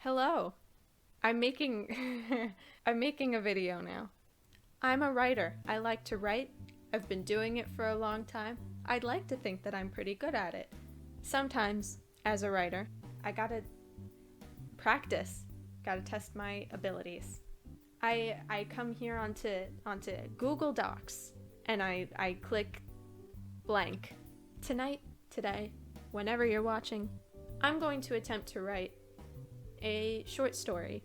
Hello. I'm making I'm making a video now. I'm a writer. I like to write. I've been doing it for a long time. I'd like to think that I'm pretty good at it. Sometimes, as a writer, I gotta practice. Gotta test my abilities. I come here onto Google Docs and I click blank. Today, whenever you're watching, I'm going to attempt to write a short story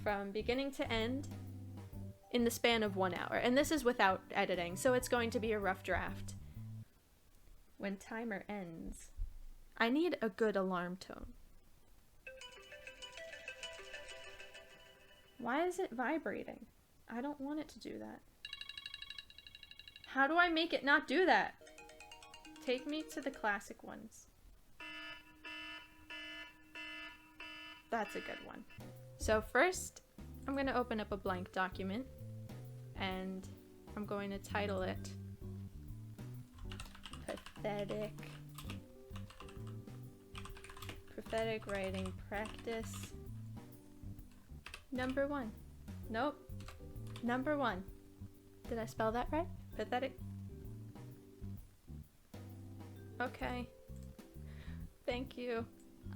from beginning to end in the span of 1 hour. And this is without editing, so it's going to be a rough draft. When timer ends, I need a good alarm tone. Why is it vibrating? I don't want it to do that. How do I make it not do that? Take me to the classic ones. That's a good one. So first, I'm going to open up a blank document and I'm going to title it Pathetic Writing Practice Number 1. Nope. Number 1. Did I spell that right? Pathetic. Okay. Thank you.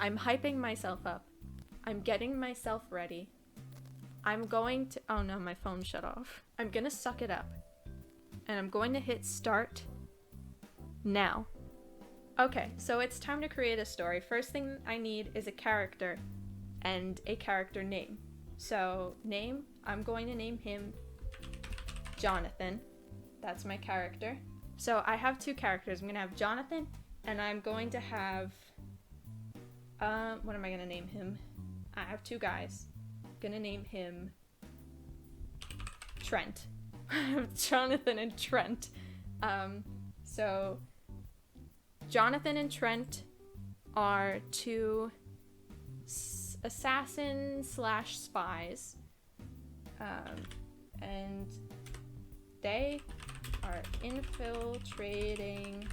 I'm hyping myself up. I'm getting myself ready. I'm going to... Oh no, my phone shut off. I'm gonna suck it up. And I'm going to hit start now. Okay, so it's time to create a story. First thing I need is a character and a character name. So, name, I'm going to name him Jonathan. That's my character. So I have two characters. I'm gonna have Jonathan and I'm going to have... what am I gonna name him? I have two guys. I'm gonna name him Trent. Jonathan and Trent. So Jonathan and Trent are two assassins slash spies. And they are infiltrating...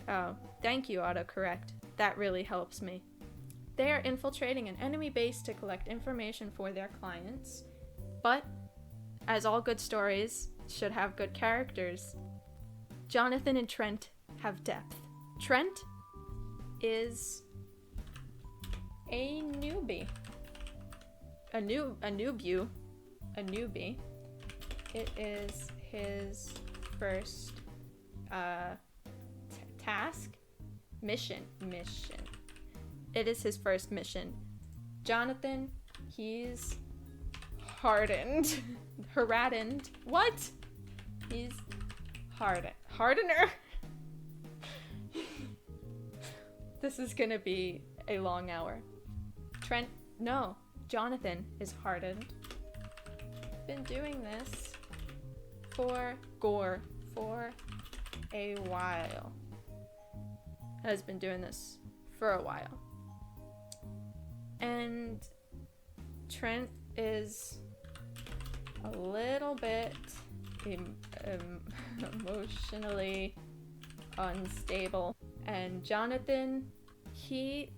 Oh, thank you, autocorrect. That really helps me. They are infiltrating an enemy base to collect information for their clients. But, as all good stories should have good characters, Jonathan and Trent have depth. Trent is a newbie. A newbie. It is his first task? Mission. It is his first mission. Jonathan, he's hardened. Hardened. What? He's hardener? This is gonna be a long hour. Jonathan is hardened. Been doing this for a while. Has been doing this for a while. And Trent is a little bit emotionally unstable. And Jonathan, he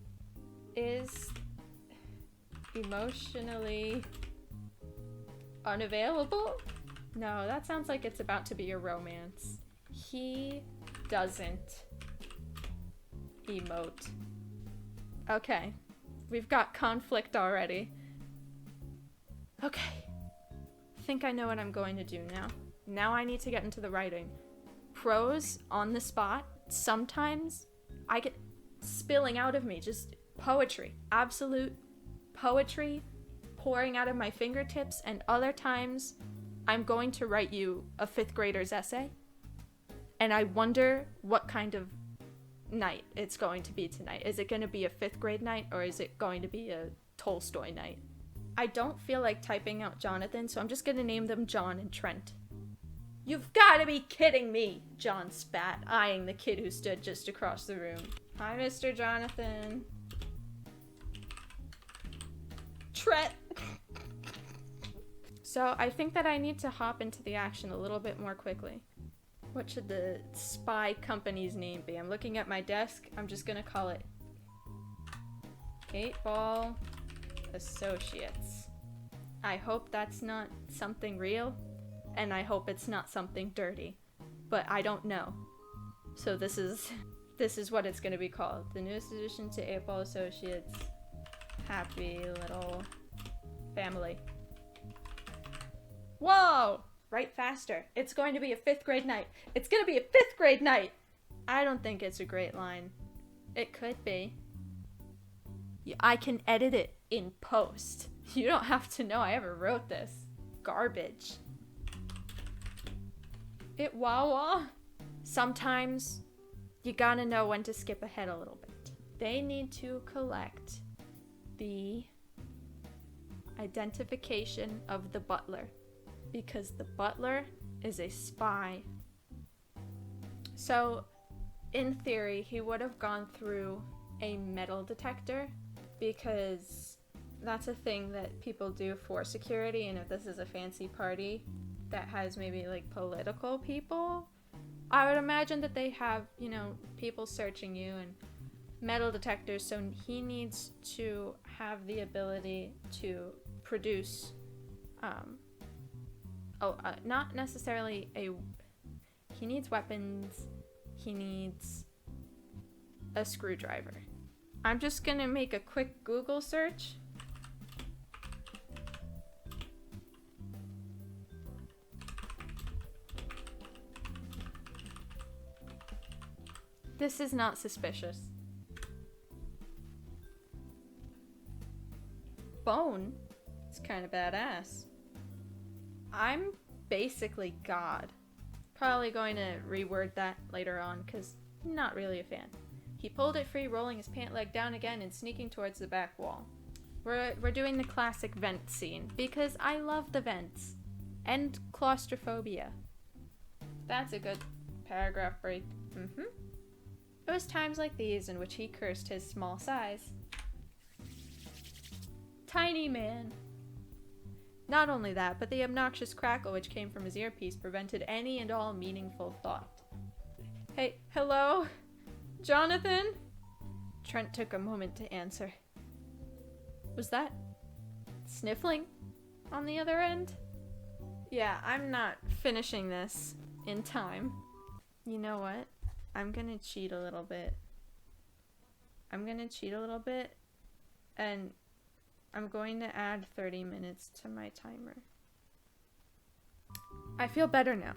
is emotionally unavailable? No, that sounds like it's about to be a romance. He doesn't emote. Okay. We've got conflict already. Okay. I think I know what I'm going to do now. Now I need to get into the writing. Prose on the spot. Sometimes I get spilling out of me. Just poetry. Absolute poetry pouring out of my fingertips. And other times I'm going to write you a 5th grader's essay. And I wonder what kind of night it's going to be tonight. Is it going to be a 5th grade night or is it going to be a Tolstoy night? I don't feel like typing out Jonathan, so I'm just going to name them John and Trent. You've got to be kidding me, John spat, eyeing the kid who stood just across the room. Hi, Mr. Jonathan. Trent. So I think that I need to hop into the action a little bit more quickly. What should the spy company's name be? I'm looking at my desk. I'm just gonna call it 8-Ball Associates. I hope that's not something real, and I hope it's not something dirty, but I don't know. So this is what it's gonna be called. The newest addition to 8-Ball Associates. Happy little family. Whoa! Write faster. It's going to be a 5th grade night. It's gonna be a 5th grade night! I don't think it's a great line. It could be. I can edit it in post. You don't have to know I ever wrote this. Garbage. It wawa. Sometimes you gotta know when to skip ahead a little bit. They need to collect the identification of the butler, because the butler is a spy. So, in theory, he would have gone through a metal detector, because that's a thing that people do for security, and if this is a fancy party that has maybe like political people, I would imagine that they have, you know, people searching you and metal detectors, so he needs to have the ability to produce, not necessarily he needs weapons, he needs a screwdriver. I'm just gonna make a quick Google search. This is not suspicious. Bone? It's kind of badass. I'm basically God. Probably going to reword that later on, because I'm not really a fan. He pulled it free, rolling his pant leg down again and sneaking towards the back wall. We're doing the classic vent scene, because I love the vents. And claustrophobia. That's a good paragraph break. It was times like these in which he cursed his small size. Tiny man. Not only that, but the obnoxious crackle which came from his earpiece prevented any and all meaningful thought. Hey, hello? Jonathan? Trent took a moment to answer. Was that sniffling on the other end? Yeah, I'm not finishing this in time. You know what? I'm gonna cheat a little bit. And I'm going to add 30 minutes to my timer. I feel better now.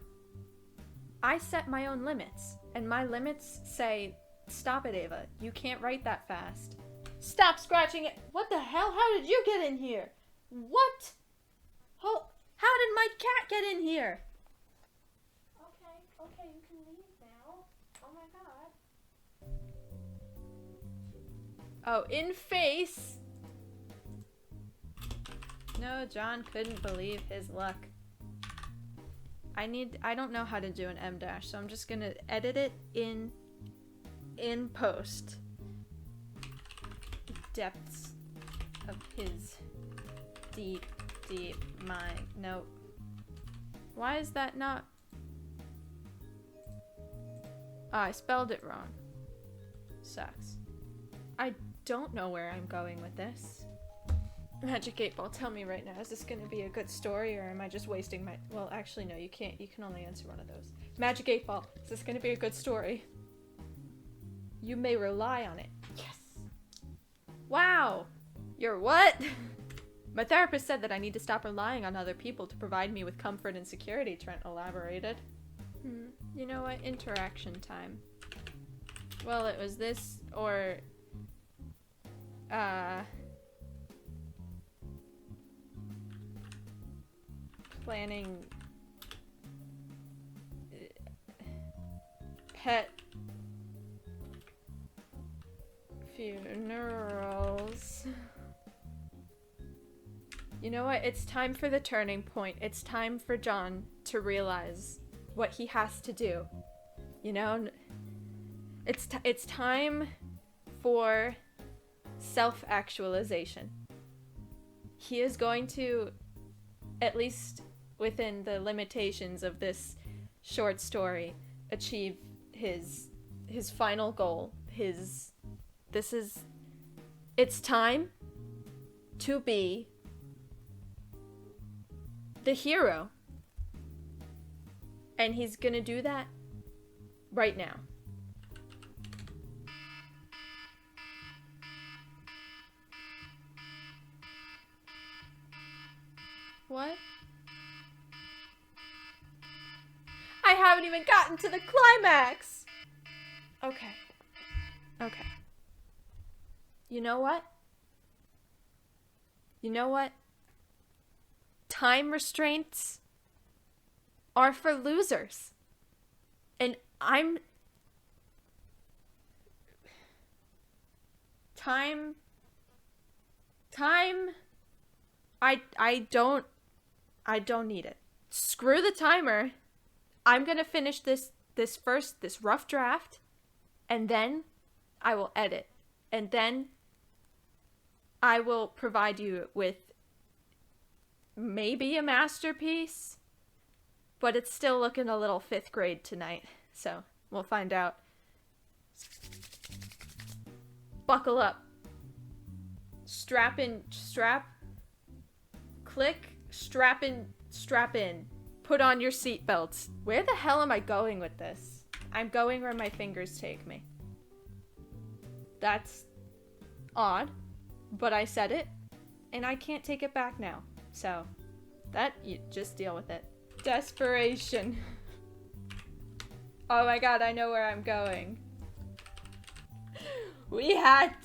I set my own limits, and my limits say, stop it, Ava. You can't write that fast. Stop scratching it. What the hell? How did you get in here? What? Oh, how did my cat get in here? Okay, you can leave now. Oh my god. Oh, in face. No, John couldn't believe his luck. I don't know how to do an M dash, so I'm just gonna edit it in post. Depths of his deep mind. Nope. Why is that not? Oh, I spelled it wrong. Sucks. I don't know where I'm going with this. Magic 8-Ball, tell me right now, is this gonna be a good story, or am I just wasting my... Well, actually, no, you can't. You can only answer one of those. Magic 8-Ball, is this gonna be a good story? You may rely on it. Yes! Wow! You're what? My therapist said that I need to stop relying on other people to provide me with comfort and security, Trent elaborated. You know what? Interaction time. Well, it was this, or... planning pet funerals. You know what? It's time for the turning point. It's time for John to realize what he has to do. You know? It's time for self-actualization. He is going to, at least within the limitations of this short story, achieve his final goal. It's It's time to be the hero. And he's gonna do that right now. What? I haven't even gotten to the climax! Okay. Okay. You know what? You know what? Time restraints are for losers. And I'm... Time... I don't need it. Screw the timer. I'm gonna finish this rough draft, and then I will edit. And then I will provide you with maybe a masterpiece, but it's still looking a little 5th grade tonight, so we'll find out. Buckle up. Strap in, click, strap in. Put on your seatbelts. Where the hell am I going with this? I'm going where my fingers take me. That's odd, but I said it, and I can't take it back now. So, you just deal with it. Desperation. Oh my god, I know where I'm going. We had...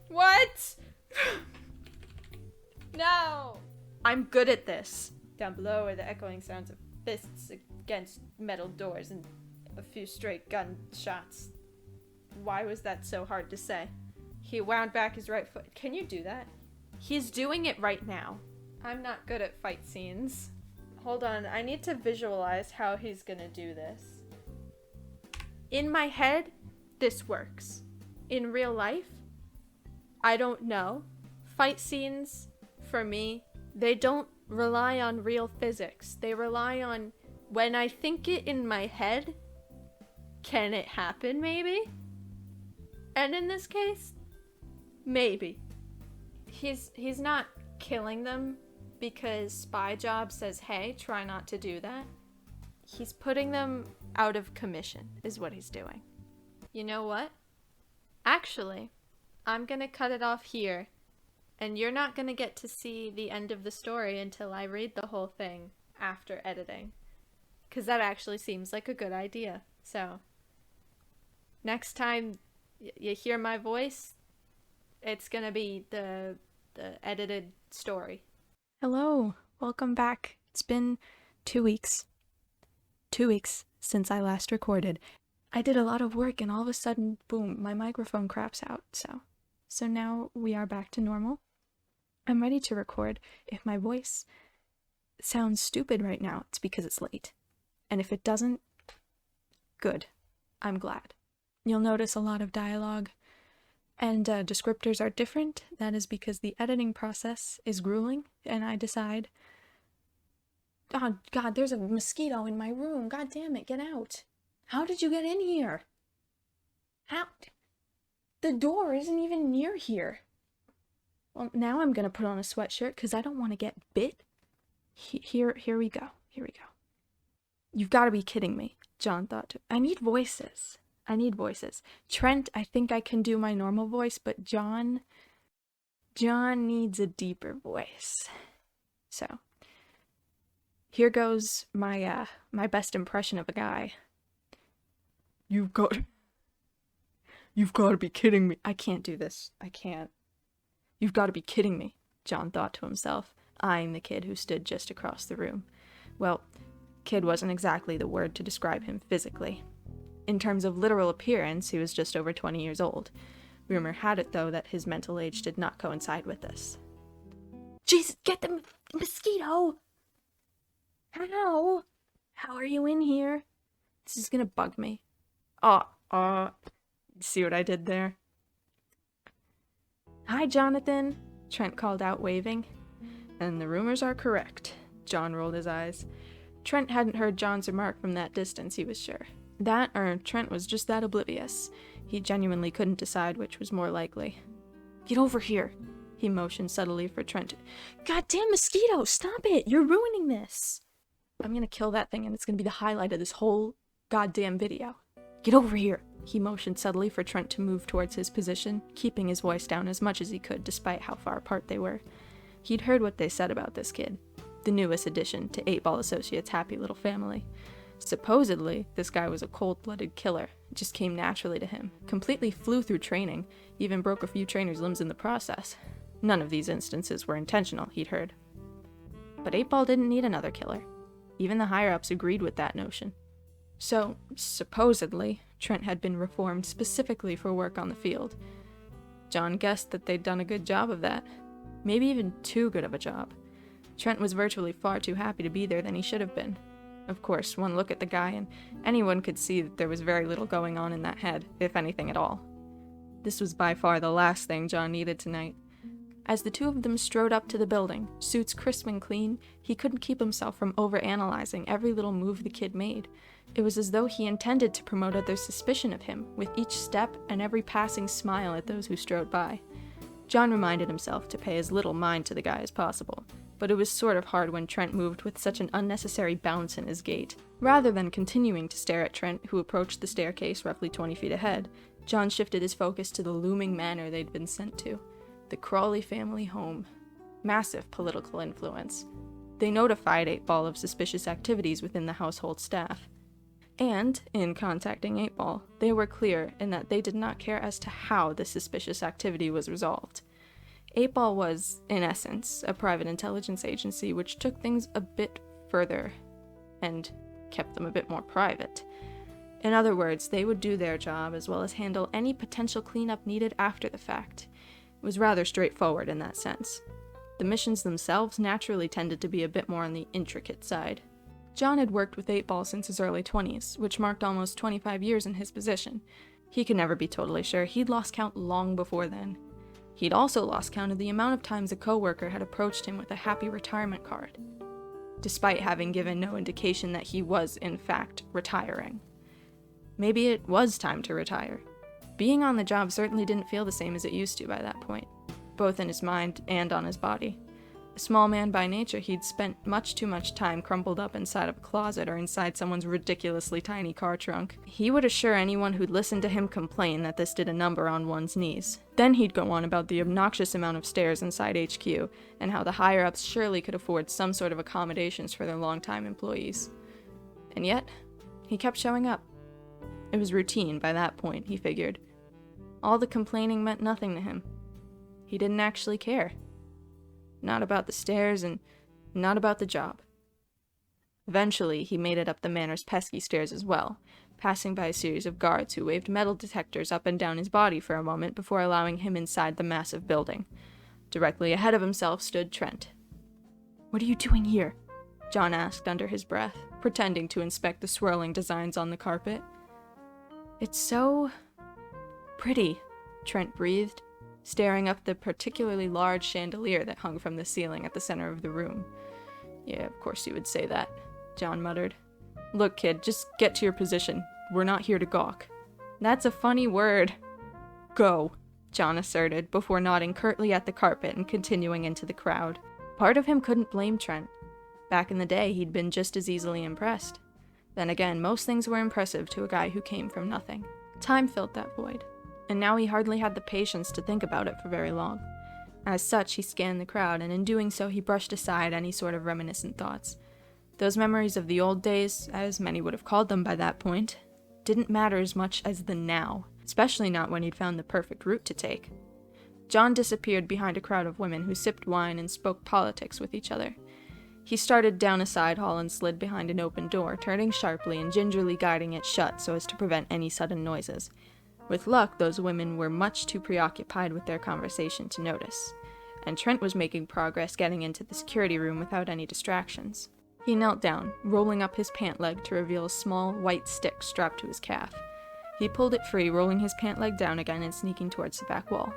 What? No! I'm good at this. Down below are the echoing sounds of fists against metal doors and a few stray gunshots. Why was that so hard to say? He wound back his right foot. Can you do that? He's doing it right now. I'm not good at fight scenes. Hold on, I need to visualize how he's gonna do this. In my head, this works. In real life, I don't know. Fight scenes, for me, they don't rely on real physics. They rely on, when I think it in my head, can it happen maybe? And in this case, maybe. He's not killing them because Spy Job says, hey, try not to do that. He's putting them out of commission, is what he's doing. You know what? Actually, I'm gonna cut it off here, and you're not gonna get to see the end of the story until I read the whole thing after editing. Because that actually seems like a good idea. So, next time you hear my voice, it's gonna be the edited story. Hello, welcome back. It's been 2 weeks. 2 weeks since I last recorded. I did a lot of work and all of a sudden, boom, my microphone craps out. So now we are back to normal. I'm ready to record. If my voice sounds stupid right now, it's because it's late. And if it doesn't, good. I'm glad. You'll notice a lot of dialogue and descriptors are different. That is because the editing process is grueling, and I decide, oh god, there's a mosquito in my room. God damn it, get out. How did you get in here? How? The door isn't even near here. Well, now I'm gonna put on a sweatshirt because I don't want to get bit. Here we go. Here we go. You've got to be kidding me, John thought. I need voices. Trent, I think I can do my normal voice, but John needs a deeper voice. So, here goes my best impression of a guy. You've got to be kidding me. I can't do this. I can't. You've got to be kidding me, John thought to himself, eyeing the kid who stood just across the room. Well, kid wasn't exactly the word to describe him physically. In terms of literal appearance, he was just over 20 years old. Rumor had it, though, that his mental age did not coincide with this. Jesus, get the mosquito! How? How are you in here? This is gonna bug me. See what I did there? Hi, Jonathan, Trent called out, waving. And the rumors are correct. John rolled his eyes. Trent hadn't heard John's remark from that distance, he was sure. That, or Trent was just that oblivious. He genuinely couldn't decide which was more likely. "Get over here," he motioned subtly for Trent. "Goddamn mosquito, stop it! You're ruining this!" "I'm gonna kill that thing and it's gonna be the highlight of this whole goddamn video." "Get over here," he motioned subtly for Trent to move towards his position, keeping his voice down as much as he could despite how far apart they were. He'd heard what they said about this kid, the newest addition to 8-Ball Associates' happy little family. Supposedly, this guy was a cold-blooded killer. It just came naturally to him, completely flew through training, even broke a few trainers' limbs in the process. None of these instances were intentional, he'd heard. But 8-Ball didn't need another killer. Even the higher-ups agreed with that notion. So, supposedly, Trent had been reformed specifically for work on the field. John guessed that they'd done a good job of that. Maybe even too good of a job. Trent was virtually far too happy to be there than he should have been. Of course, one look at the guy and anyone could see that there was very little going on in that head, if anything at all. This was by far the last thing John needed tonight. As the two of them strode up to the building, suits crisp and clean, he couldn't keep himself from overanalyzing every little move the kid made. It was as though he intended to promote others' suspicion of him, with each step and every passing smile at those who strode by. John reminded himself to pay as little mind to the guy as possible, but it was sort of hard when Trent moved with such an unnecessary bounce in his gait. Rather than continuing to stare at Trent, who approached the staircase roughly 20 feet ahead, John shifted his focus to the looming manor they'd been sent to. The Crawley family home. Massive political influence. They notified 8-Ball of suspicious activities within the household staff. And, in contacting 8-Ball, they were clear in that they did not care as to how the suspicious activity was resolved. 8-Ball was, in essence, a private intelligence agency which took things a bit further and kept them a bit more private. In other words, they would do their job as well as handle any potential cleanup needed after the fact. It was rather straightforward in that sense. The missions themselves naturally tended to be a bit more on the intricate side. John had worked with 8-Ball since his early 20s, which marked almost 25 years in his position. He could never be totally sure. He'd lost count long before then. He'd also lost count of the amount of times a coworker had approached him with a happy retirement card, despite having given no indication that he was, in fact, retiring. Maybe it was time to retire. Being on the job certainly didn't feel the same as it used to by that point, both in his mind and on his body. A small man by nature, he'd spent much too much time crumpled up inside of a closet or inside someone's ridiculously tiny car trunk. He would assure anyone who'd listened to him complain that this did a number on one's knees. Then he'd go on about the obnoxious amount of stairs inside HQ, and how the higher-ups surely could afford some sort of accommodations for their longtime employees. And yet, he kept showing up. It was routine by that point, he figured. All the complaining meant nothing to him. He didn't actually care. Not about the stairs, and not about the job. Eventually, he made it up the manor's pesky stairs as well, passing by a series of guards who waved metal detectors up and down his body for a moment before allowing him inside the massive building. Directly ahead of himself stood Trent. "What are you doing here?" John asked under his breath, pretending to inspect the swirling designs on the carpet. "It's so pretty," Trent breathed, staring up the particularly large chandelier that hung from the ceiling at the center of the room. "Yeah, of course you would say that," John muttered. "Look, kid, just get to your position. We're not here to gawk." "That's a funny word." "Go," John asserted, before nodding curtly at the carpet and continuing into the crowd. Part of him couldn't blame Trent. Back in the day, he'd been just as easily impressed. Then again, most things were impressive to a guy who came from nothing. Time filled that void, and now he hardly had the patience to think about it for very long. As such, he scanned the crowd, and in doing so he brushed aside any sort of reminiscent thoughts. Those memories of the old days, as many would have called them by that point, didn't matter as much as the now, especially not when he'd found the perfect route to take. John disappeared behind a crowd of women who sipped wine and spoke politics with each other. He started down a side hall and slid behind an open door, turning sharply and gingerly guiding it shut so as to prevent any sudden noises. With luck, those women were much too preoccupied with their conversation to notice, and Trent was making progress getting into the security room without any distractions. He knelt down, rolling up his pant leg to reveal a small, white stick strapped to his calf. He pulled it free, rolling his pant leg down again and sneaking towards the back wall.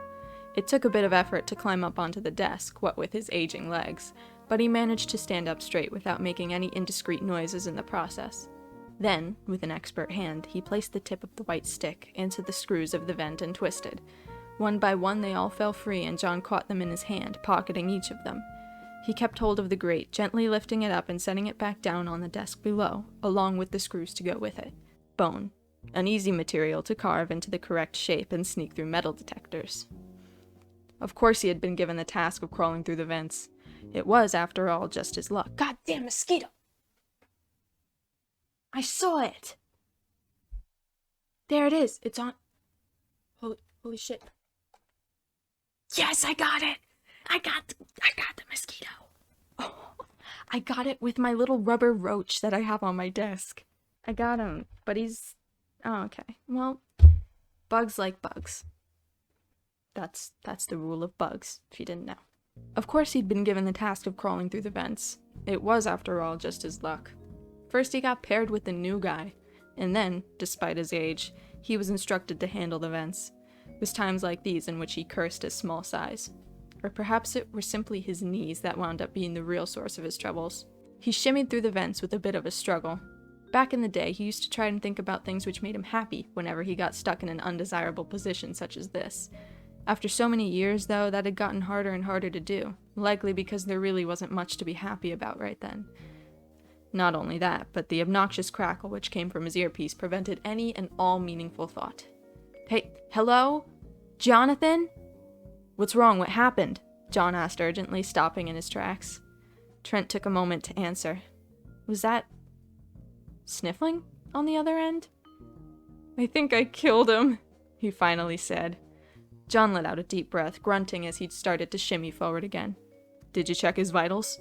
It took a bit of effort to climb up onto the desk, what with his aging legs, but he managed to stand up straight without making any indiscreet noises in the process. Then, with an expert hand, he placed the tip of the white stick into the screws of the vent and twisted. One by one they all fell free, and John caught them in his hand, pocketing each of them. He kept hold of the grate, gently lifting it up and setting it back down on the desk below, along with the screws to go with it. Bone. An easy material to carve into the correct shape and sneak through metal detectors. Of course he had been given the task of crawling through the vents. It was, after all, just his luck. Goddamn mosquito! I saw it! There it is. It's on... Holy shit. Yes, I got it! I got the mosquito. Oh, I got it with my little rubber roach that I have on my desk. I got him, but he's... Oh, okay. Well, bugs like bugs. That's the rule of bugs, if you didn't know. Of course he'd been given the task of crawling through the vents. It was, after all, just his luck. First he got paired with the new guy, and then, despite his age, he was instructed to handle the vents. It was times like these in which he cursed his small size. Or perhaps it were simply his knees that wound up being the real source of his troubles. He shimmied through the vents with a bit of a struggle. Back in the day, he used to try and think about things which made him happy whenever he got stuck in an undesirable position such as this. After so many years, though, that had gotten harder and harder to do, likely because there really wasn't much to be happy about right then. Not only that, but the obnoxious crackle which came from his earpiece prevented any and all meaningful thought. Hey, hello? Jonathan? What's wrong? What happened? John asked urgently, stopping in his tracks. Trent took a moment to answer. Was that... sniffling on the other end? I think I killed him, he finally said. John let out a deep breath, grunting as he'd started to shimmy forward again. Did you check his vitals?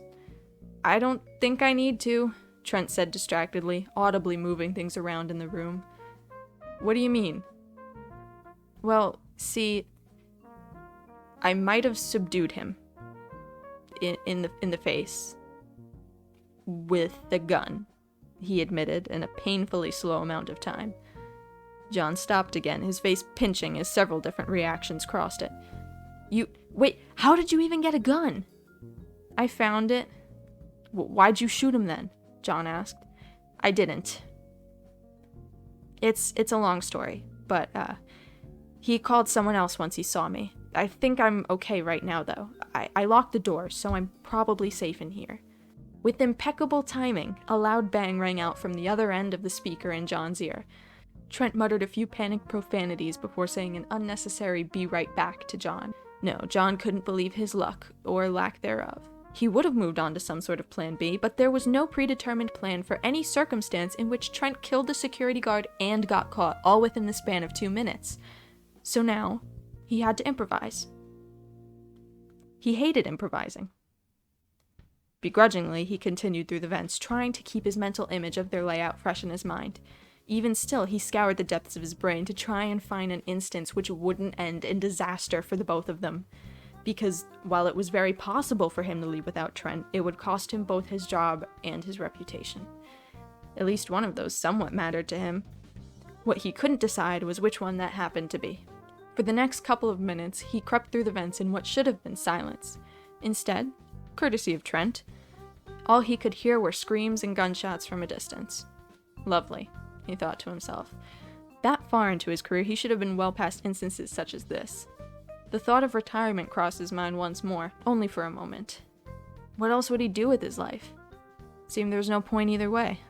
I don't think I need to, Trent said distractedly, audibly moving things around in the room. What do you mean? Well, see, I might have subdued him in the face with the gun, he admitted in a painfully slow amount of time. John stopped again, his face pinching as several different reactions crossed it. Wait, how did you even get a gun? I found it. Why'd you shoot him then? John asked. I didn't. It's a long story, but, he called someone else once he saw me. I think I'm okay right now, though. I locked the door, so I'm probably safe in here. With impeccable timing, a loud bang rang out from the other end of the speaker in John's ear. Trent muttered a few panicked profanities before saying an unnecessary "be right back" to John. No, John couldn't believe his luck, or lack thereof. He would have moved on to some sort of plan B, but there was no predetermined plan for any circumstance in which Trent killed the security guard and got caught, all within the span of 2 minutes. So now, he had to improvise. He hated improvising. Begrudgingly, he continued through the vents, trying to keep his mental image of their layout fresh in his mind. Even still, he scoured the depths of his brain to try and find an instance which wouldn't end in disaster for the both of them. Because, while it was very possible for him to leave without Trent, it would cost him both his job and his reputation. At least one of those somewhat mattered to him. What he couldn't decide was which one that happened to be. For the next couple of minutes, he crept through the vents in what should have been silence. Instead, courtesy of Trent, all he could hear were screams and gunshots from a distance. Lovely, he thought to himself. That far into his career, he should have been well past instances such as this. The thought of retirement crossed his mind once more, only for a moment. What else would he do with his life? It seemed there was no point either way.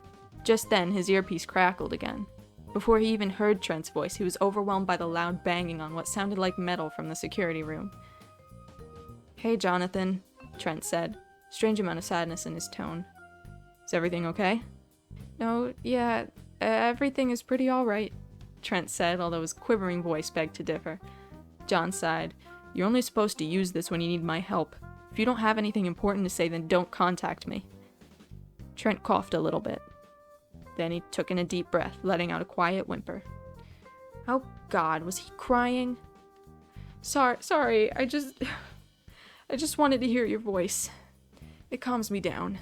Just then, his earpiece crackled again. Before he even heard Trent's voice, he was overwhelmed by the loud banging on what sounded like metal from the security room. Hey, Jonathan, Trent said, strange amount of sadness in his tone. Is everything okay? No, yeah, everything is pretty alright, Trent said, although his quivering voice begged to differ. John sighed. You're only supposed to use this when you need my help. If you don't have anything important to say, then don't contact me. Trent coughed a little bit. Then he took in a deep breath, letting out a quiet whimper. Oh God, was he crying? Sorry, I just wanted to hear your voice. It calms me down.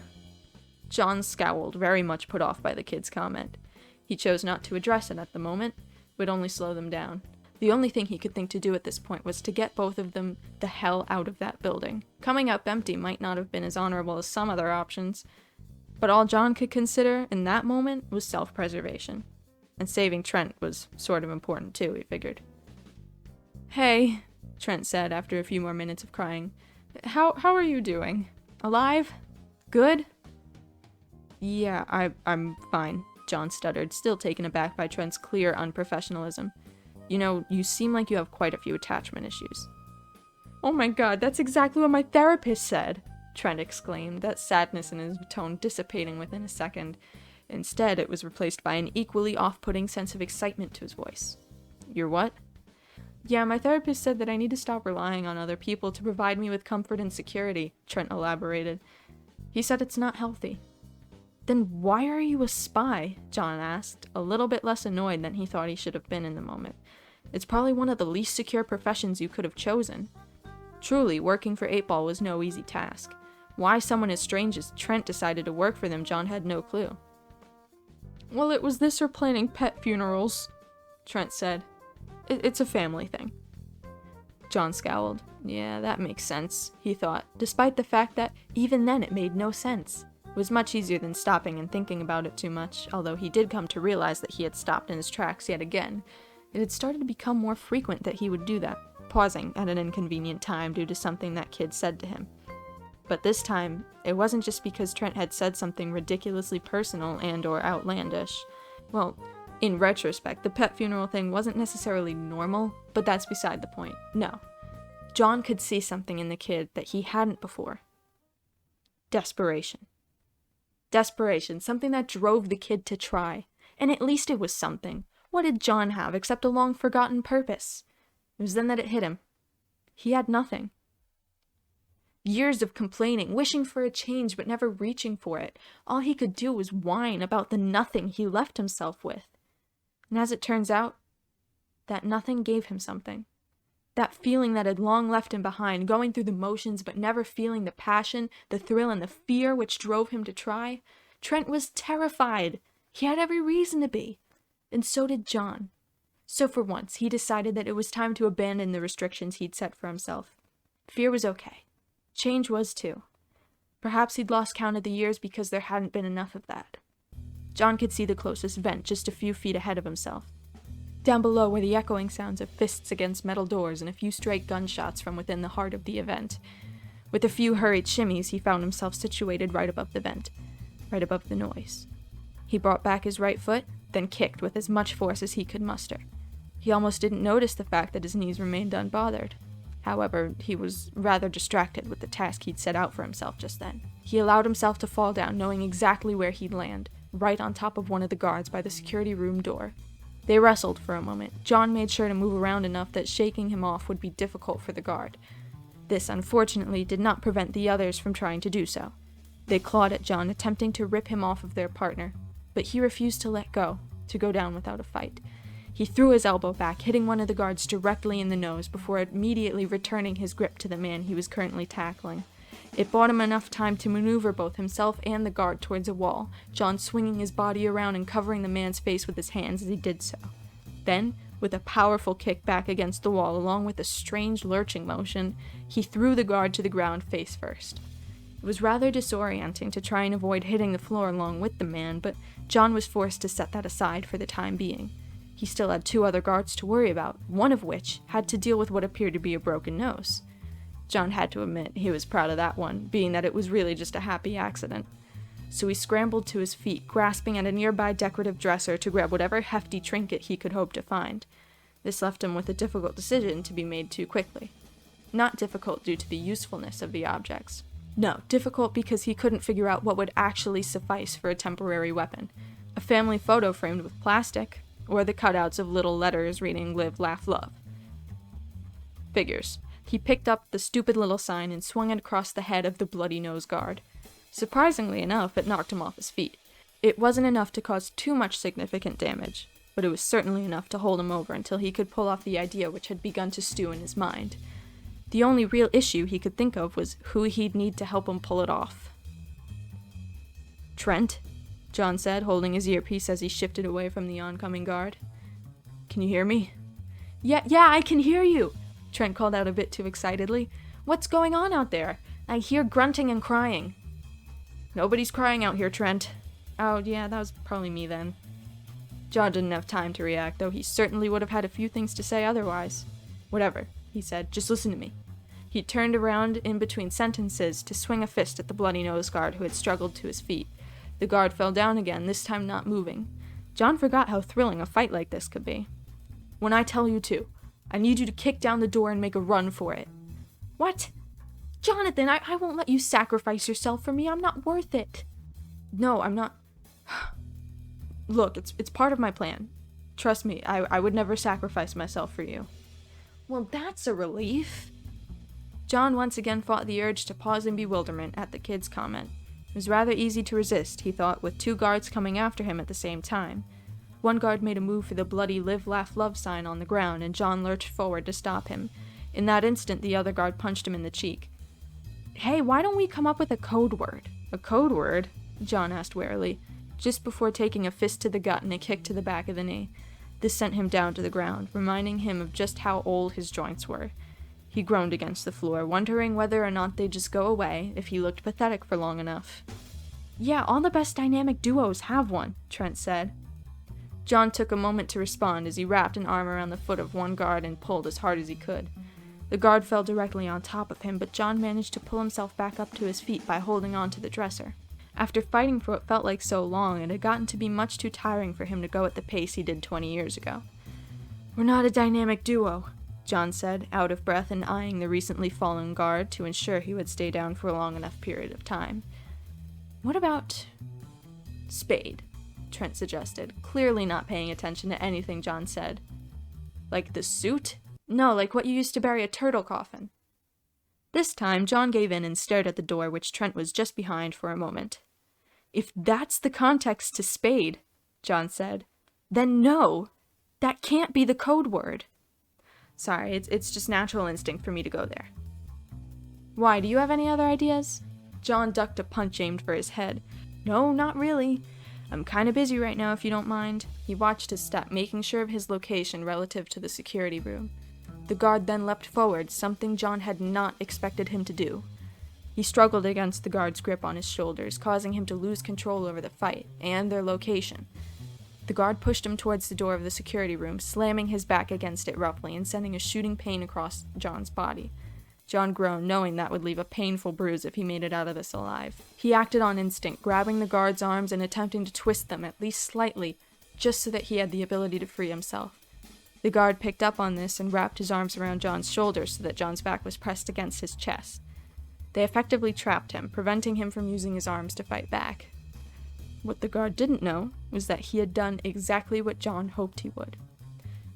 John scowled, very much put off by the kid's comment. He chose not to address it at the moment, would only slow them down. The only thing he could think to do at this point was to get both of them the hell out of that building. Coming up empty might not have been as honorable as some other options, But all John could consider in that moment was self-preservation. And saving Trent was sort of important too, he figured. "Hey," Trent said after a few more minutes of crying. How are you doing? Alive? Good?" "Yeah, I'm fine," John stuttered, still taken aback by Trent's clear unprofessionalism. "You know, you seem like you have quite a few attachment issues." "Oh my god, that's exactly what my therapist said!" Trent exclaimed, that sadness in his tone dissipating within a second. Instead, it was replaced by an equally off-putting sense of excitement to his voice. "Your what?" "Yeah, my therapist said that I need to stop relying on other people to provide me with comfort and security," Trent elaborated. "He said it's not healthy." "Then why are you a spy?" John asked, a little bit less annoyed than he thought he should have been in the moment. "It's probably one of the least secure professions you could have chosen." Truly, working for 8-Ball was no easy task. Why someone as strange as Trent decided to work for them, John had no clue. "Well, it was this or planning pet funerals," Trent said. It's a family thing." John scowled. Yeah, that makes sense, he thought, despite the fact that even then it made no sense. It was much easier than stopping and thinking about it too much, although he did come to realize that he had stopped in his tracks yet again. It had started to become more frequent that he would do that, pausing at an inconvenient time due to something that kid said to him. But this time, it wasn't just because Trent had said something ridiculously personal and or outlandish. Well, in retrospect, the pet funeral thing wasn't necessarily normal, but that's beside the point. No. John could see something in the kid that he hadn't before. Desperation. Desperation, something that drove the kid to try. And at least it was something. What did John have except a long-forgotten purpose? It was then that it hit him. He had nothing. Years of complaining, wishing for a change but never reaching for it. All he could do was whine about the nothing he left himself with. And as it turns out, that nothing gave him something. That feeling that had long left him behind, going through the motions but never feeling the passion, the thrill, and the fear which drove him to try. Trent was terrified. He had every reason to be. And so did John. So for once, he decided that it was time to abandon the restrictions he'd set for himself. Fear was okay. Change was too. Perhaps he'd lost count of the years because there hadn't been enough of that. John could see the closest vent just a few feet ahead of himself. Down below were the echoing sounds of fists against metal doors and a few stray gunshots from within the heart of the event. With a few hurried shimmies, he found himself situated right above the vent, right above the noise. He brought back his right foot, then kicked with as much force as he could muster. He almost didn't notice the fact that his knees remained unbothered. However, he was rather distracted with the task he'd set out for himself just then. He allowed himself to fall down, knowing exactly where he'd land, right on top of one of the guards by the security room door. They wrestled for a moment. John made sure to move around enough that shaking him off would be difficult for the guard. This, unfortunately, did not prevent the others from trying to do so. They clawed at John, attempting to rip him off of their partner, but he refused to let go, to go down without a fight. He threw his elbow back, hitting one of the guards directly in the nose before immediately returning his grip to the man he was currently tackling. It bought him enough time to maneuver both himself and the guard towards a wall, John swinging his body around and covering the man's face with his hands as he did so. Then, with a powerful kick back against the wall along with a strange lurching motion, he threw the guard to the ground face first. It was rather disorienting to try and avoid hitting the floor along with the man, but John was forced to set that aside for the time being. He still had 2 other guards to worry about, one of which had to deal with what appeared to be a broken nose. John had to admit he was proud of that one, being that it was really just a happy accident. So he scrambled to his feet, grasping at a nearby decorative dresser to grab whatever hefty trinket he could hope to find. This left him with a difficult decision to be made too quickly. Not difficult due to the usefulness of the objects. No, difficult because he couldn't figure out what would actually suffice for a temporary weapon. A family photo framed with plastic, or the cutouts of little letters reading "Live, Laugh, Love." Figures. He picked up the stupid little sign and swung it across the head of the bloody-nosed guard. Surprisingly enough, it knocked him off his feet. It wasn't enough to cause too much significant damage, but it was certainly enough to hold him over until he could pull off the idea which had begun to stew in his mind. The only real issue he could think of was who he'd need to help him pull it off. "Trent?" John said, holding his earpiece as he shifted away from the oncoming guard. "Can you hear me?" Yeah, I can hear you," Trent called out a bit too excitedly. "What's going on out there? I hear grunting and crying." Nobody's crying out here, Trent. Oh, yeah, that was probably me then. John didn't have time to react, though he certainly would have had a few things to say otherwise. Whatever, he said, just listen to me. He turned around in between sentences to swing a fist at the bloody-nosed guard who had struggled to his feet. The guard fell down again, this time not moving. John forgot how thrilling a fight like this could be. When I tell you to, I need you to kick down the door and make a run for it. What? Jonathan, I won't let you sacrifice yourself for me. I'm not worth it. No, I'm not. Look, it's part of my plan. Trust me, I would never sacrifice myself for you. Well, that's a relief. John once again fought the urge to pause in bewilderment at the kid's comment. It was rather easy to resist, he thought, with two guards coming after him at the same time. One guard made a move for the bloody live, laugh, love sign on the ground, and John lurched forward to stop him. In that instant, the other guard punched him in the cheek. Hey, why don't we come up with a code word? A code word? John asked warily, just before taking a fist to the gut and a kick to the back of the knee. This sent him down to the ground, reminding him of just how old his joints were. He groaned against the floor, wondering whether or not they'd just go away if he looked pathetic for long enough. Yeah, all the best dynamic duos have one, Trent said. John took a moment to respond as he wrapped an arm around the foot of one guard and pulled as hard as he could. The guard fell directly on top of him, but John managed to pull himself back up to his feet by holding on to the dresser. After fighting for what felt like so long, it had gotten to be much too tiring for him to go at the pace he did 20 years ago. We're not a dynamic duo, John said, out of breath and eyeing the recently fallen guard to ensure he would stay down for a long enough period of time. What about Spade? Trent suggested, clearly not paying attention to anything John said. Like the suit? No, like what you used to bury a turtle coffin. This time, John gave in and stared at the door, which Trent was just behind for a moment. If that's the context to Spade, John said, then no, that can't be the code word. Sorry, it's just natural instinct for me to go there. Why, do you have any other ideas? John ducked a punch aimed for his head. No, not really. I'm kinda busy right now if you don't mind. He watched his step, making sure of his location relative to the security room. The guard then leapt forward, something John had not expected him to do. He struggled against the guard's grip on his shoulders, causing him to lose control over the fight, and their location. The guard pushed him towards the door of the security room, slamming his back against it roughly and sending a shooting pain across John's body. John groaned, knowing that would leave a painful bruise if he made it out of this alive. He acted on instinct, grabbing the guard's arms and attempting to twist them, at least slightly, just so that he had the ability to free himself. The guard picked up on this and wrapped his arms around John's shoulders so that John's back was pressed against his chest. They effectively trapped him, preventing him from using his arms to fight back. What the guard didn't know was that he had done exactly what John hoped he would.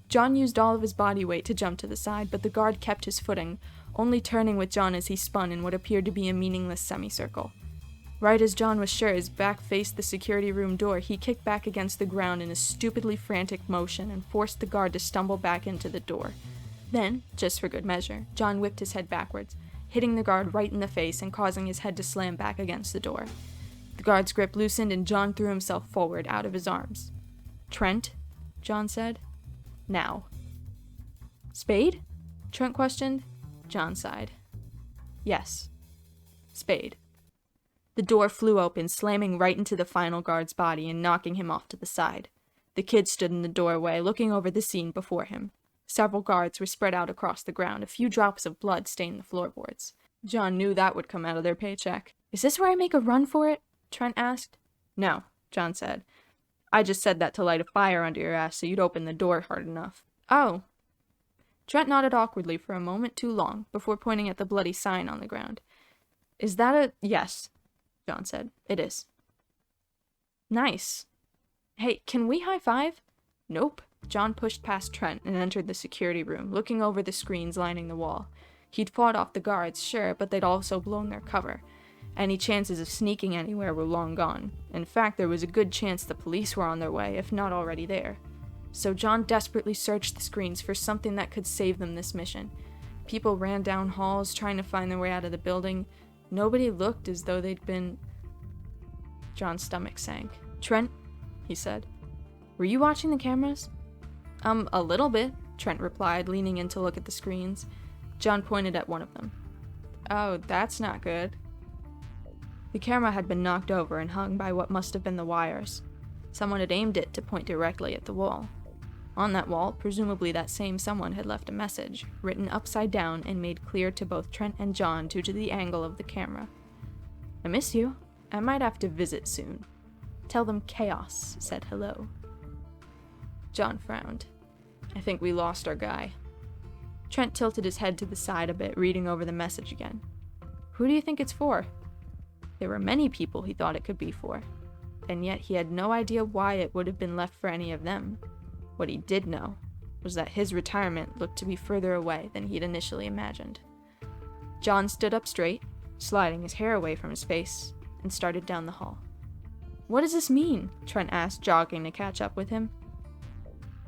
John used all of his body weight to jump to the side, but the guard kept his footing, only turning with John as he spun in what appeared to be a meaningless semicircle. Right as John was sure his back faced the security room door, he kicked back against the ground in a stupidly frantic motion and forced the guard to stumble back into the door. Then, just for good measure, John whipped his head backwards, hitting the guard right in the face and causing his head to slam back against the door. The guard's grip loosened and John threw himself forward out of his arms. Trent? John said. Now. Spade? Trent questioned. John sighed. Yes. Spade. The door flew open, slamming right into the final guard's body and knocking him off to the side. The kid stood in the doorway, looking over the scene before him. Several guards were spread out across the ground. A few drops of blood stained the floorboards. John knew that would come out of their paycheck. Is this where I make a run for it? Trent asked. No, John said. I just said that to light a fire under your ass so you'd open the door hard enough. Oh. Trent nodded awkwardly for a moment too long, before pointing at the bloody sign on the ground. Is that a... Yes, John said. It is. Nice. Hey, can we high-five? Nope. John pushed past Trent and entered the security room, looking over the screens lining the wall. He'd fought off the guards, sure, but they'd also blown their cover. Any chances of sneaking anywhere were long gone. In fact, there was a good chance the police were on their way, if not already there. So John desperately searched the screens for something that could save them this mission. People ran down halls, trying to find their way out of the building. Nobody looked as though they'd been... John's stomach sank. Trent, he said. Were you watching the cameras? A little bit, Trent replied, leaning in to look at the screens. John pointed at one of them. Oh, that's not good. The camera had been knocked over and hung by what must have been the wires. Someone had aimed it to point directly at the wall. On that wall, presumably that same someone had left a message, written upside down and made clear to both Trent and John due to the angle of the camera. "I miss you. I might have to visit soon. Tell them Chaos said hello." John frowned. "I think we lost our guy." Trent tilted his head to the side a bit, reading over the message again. "Who do you think it's for?" There were many people he thought it could be for, and yet he had no idea why it would have been left for any of them. What he did know was that his retirement looked to be further away than he'd initially imagined. John stood up straight, sliding his hair away from his face, and started down the hall. "What does this mean?" Trent asked, jogging to catch up with him.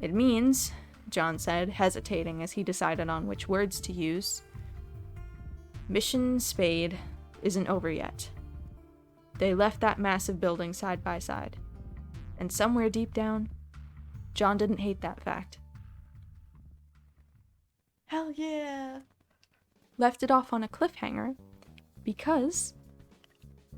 "It means," John said, hesitating as he decided on which words to use, "Mission Spade isn't over yet. They left that massive building side by side, and somewhere deep down, John didn't hate that fact." Hell yeah! Left it off on a cliffhanger because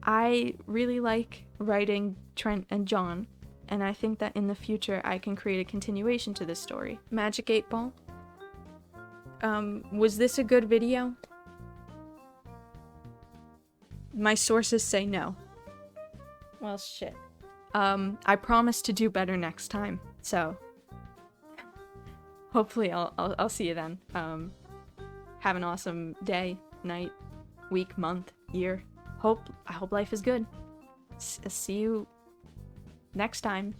I really like writing Trent and John, and I think that in the future I can create a continuation to this story. Magic 8 Ball? Was this a good video? My sources say no. Well, shit. I promise to do better next time, so hopefully I'll see you then. Have an awesome day, night, week, month, year. I hope life is good. See you next time.